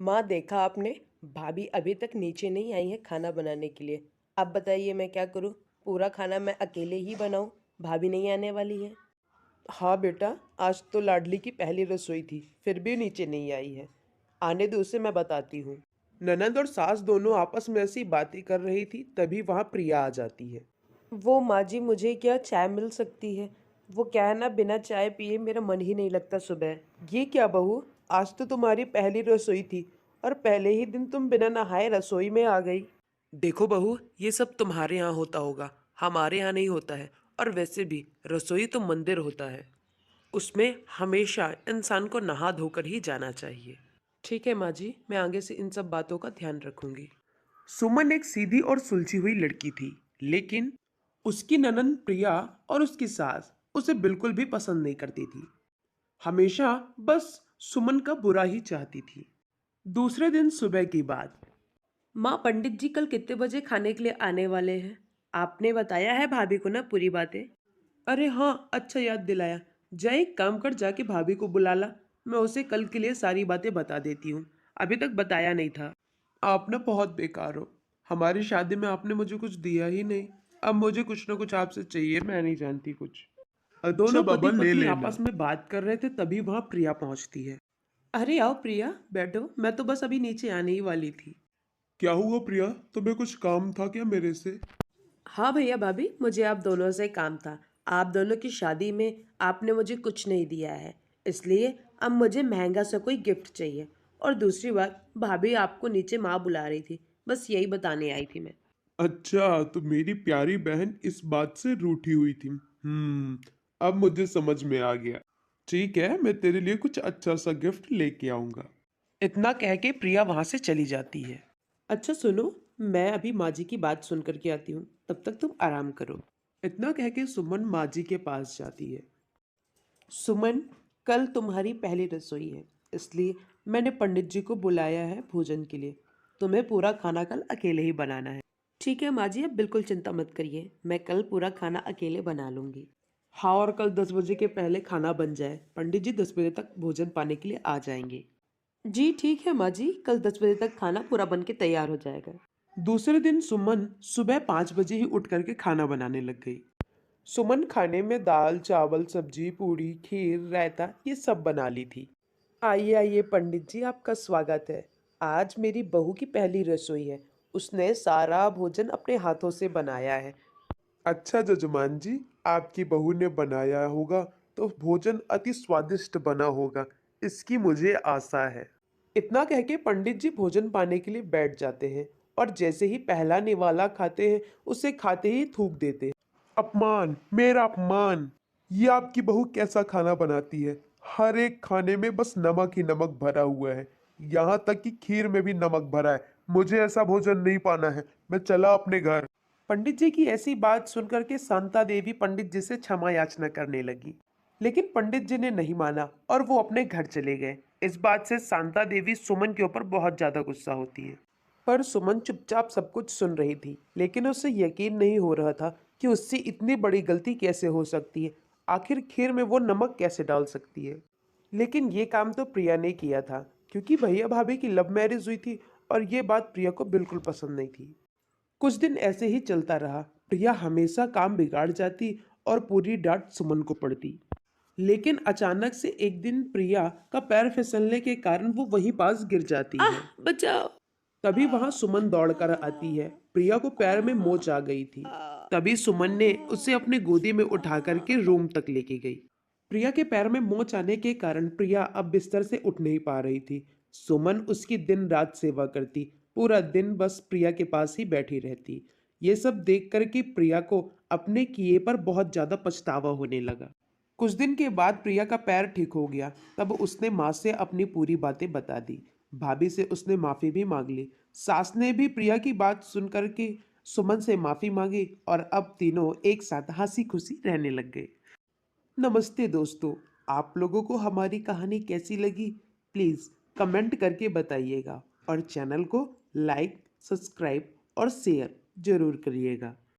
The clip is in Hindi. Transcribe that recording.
माँ देखा आपने, भाभी अभी तक नीचे नहीं आई है खाना बनाने के लिए। अब बताइए मैं क्या करूँ? पूरा खाना मैं अकेले ही बनाऊँ? भाभी नहीं आने वाली है। हाँ बेटा, आज तो लाडली की पहली रसोई थी, फिर भी नीचे नहीं आई है। आने दो उसे, मैं बताती हूँ। ननद और सास दोनों आपस में ऐसी बातें कर रही थी, तभी वहाँ प्रिया आ जाती है। वो माँ जी, मुझे क्या चाय मिल सकती है? वो क्या है ना, बिना चाय पिए मेरा मन ही नहीं लगता सुबह। ये क्या बहू, आज तो तुम्हारी पहली रसोई थी और पहले ही दिन तुम बिना नहाए रसोई में आ गई। देखो बहू, ये सब तुम्हारे यहाँ होता होगा, हमारे यहाँ नहीं होता है। और वैसे भी रसोई तो मंदिर होता है, उसमें हमेशा इंसान को नहा धोकर ही जाना चाहिए। ठीक है माँ जी, मैं आगे से इन सब बातों का ध्यान रखूंगी। सुमन एक सीधी और सुलझी हुई लड़की थी, लेकिन उसकी ननंद प्रिया और उसकी सास उसे बिल्कुल भी पसंद नहीं करती थी। हमेशा बस सुमन का बुरा ही चाहती थी। दूसरे दिन सुबह की बात। माँ, पंडित जी कल कितने बजे खाने के लिए आने वाले हैं? आपने बताया है भाभी को ना पूरी बातें? अरे हाँ, अच्छा याद दिलाया। जा एक काम कर, जाके भाभी को बुला ला। मैं उसे कल के लिए सारी बातें बता देती हूँ। अभी तक बताया नहीं था। आप ना बहुत बेकार हो। हमारी शादी में आपने मुझे कुछ दिया ही नहीं। अब मुझे कुछ ना कुछ आपसे चाहिए, मैं नहीं जानती कुछ। अच्छा दोनों बाबा, पति ले पत्नी लेना। आपस में बात कर रहे थे, तभी वहां प्रिया पहुंचती है। अरे आओ प्रिया, बैठो। मैं तो बस अभी नीचे आने ही वाली थी। क्या हुआ प्रिया, तुम्हें कुछ काम था क्या मेरे से? हाँ भैया भाभी, मुझे आप दोनों से काम था। आप दोनों की शादी में आपने मुझे कुछ नहीं दिया है, इसलिए अब मुझे महंगा सा कोई गिफ्ट चाहिए। और दूसरी बात, भाभी आपको नीचे माँ बुला रही थी, बस यही बताने आई थी मैं। अच्छा, तो मेरी प्यारी बहन इस बात से रूठी हुई थी। अब मुझे समझ में आ गया। ठीक है, मैं तेरे लिए कुछ अच्छा सा गिफ्ट लेके आऊंगा। इतना कह के प्रिया वहां से चली जाती है। अच्छा सुनो, मैं अभी माँ जी की बात सुन करके आती हूँ, तब तक तुम आराम करो। इतना कह के सुमन माँ जी के पास जाती है। सुमन, कल तुम्हारी पहली रसोई है, इसलिए मैंने पंडित जी को बुलाया है भोजन के लिए। तुम्हें पूरा खाना कल अकेले ही बनाना है। ठीक है माँ जी, अब बिल्कुल चिंता मत करिए, मैं कल पूरा खाना अकेले बना लूंगी। हाँ, और कल 10 बजे के पहले खाना बन जाए। पंडित जी 10 बजे तक भोजन पाने के लिए आ जाएंगे। जी ठीक है माँ जी, कल 10 बजे तक खाना पूरा बन के तैयार हो जाएगा। दूसरे दिन सुमन सुबह 5 बजे ही उठ करके खाना बनाने लग गई। सुमन खाने में दाल चावल सब्जी पूड़ी खीर रायता ये सब बना ली थी। आइए आइए पंडित जी, आपका स्वागत है। आज मेरी बहू की पहली रसोई है, उसने सारा भोजन अपने हाथों से बनाया है। अच्छा जजमान जी, आपकी बहू ने बनाया होगा तो भोजन अति स्वादिष्ट बना होगा, इसकी मुझे आशा है। इतना कह के पंडित जी भोजन पाने के लिए बैठ जाते हैं और जैसे ही पहला निवाला खाते हैं, उसे खाते ही थूक देते हैं। अपमान, मेरा अपमान। ये आपकी बहू कैसा खाना बनाती है? हर एक खाने में बस नमक ही नमक भरा हुआ है। यहाँ तक कि खीर में भी नमक भरा है। मुझे ऐसा भोजन नहीं पाना है। मैं चला अपने घर। पंडित जी की ऐसी बात सुनकर के शांता देवी पंडित जी से क्षमा याचना करने लगी, लेकिन पंडित जी ने नहीं माना और वो अपने घर चले गए। इस बात से शांता देवी सुमन के ऊपर बहुत ज्यादा गुस्सा होती है। पर सुमन चुपचाप सब कुछ सुन रही थी, लेकिन उसे यकीन नहीं हो रहा था कि उससे इतनी बड़ी गलती कैसे हो सकती है। आखिर खीर में वो नमक कैसे डाल सकती है। लेकिन ये काम तो प्रिया ने किया था, क्योंकि भैया भाभी की लव मैरिज हुई थी और ये बात प्रिया को बिल्कुल पसंद नहीं थी। कुछ दिन ऐसे ही चलता रहा। प्रिया हमेशा काम बिगाड़ जाती और पूरी डांट सुमन को पड़ती। लेकिन अचानक से एक दिन प्रिया का पैर फिसलने के कारण वो वहीं पास गिर जाती है। बचाओ। तभी वहां सुमन दौड़कर आती है। प्रिया को पैर में मोच आ गई थी। तभी सुमन ने उसे अपने गोदी में उठा करके रूम तक लेके गई। प्रिया के पैर में मोच आने के कारण प्रिया अब बिस्तर से उठ नहीं पा रही थी। सुमन उसकी दिन रात सेवा करती, पूरा दिन बस प्रिया के पास ही बैठी रहती। ये सब देख कर के प्रिया को अपने किए पर बहुत ज्यादा पछतावा होने लगा। कुछ दिन के बाद प्रिया का पैर ठीक हो गया। तब उसने माँ से अपनी पूरी बातें बता दी। भाभी से उसने माफी भी मांग ली। सास ने भी प्रिया की बात सुन करके सुमन से माफी मांगी और अब तीनों एक साथ हंसी खुशी रहने लग गए। नमस्ते दोस्तों, आप लोगों को हमारी कहानी कैसी लगी प्लीज़ कमेंट करके बताइएगा और चैनल को लाइक सब्सक्राइब और शेयर जरूर करिएगा।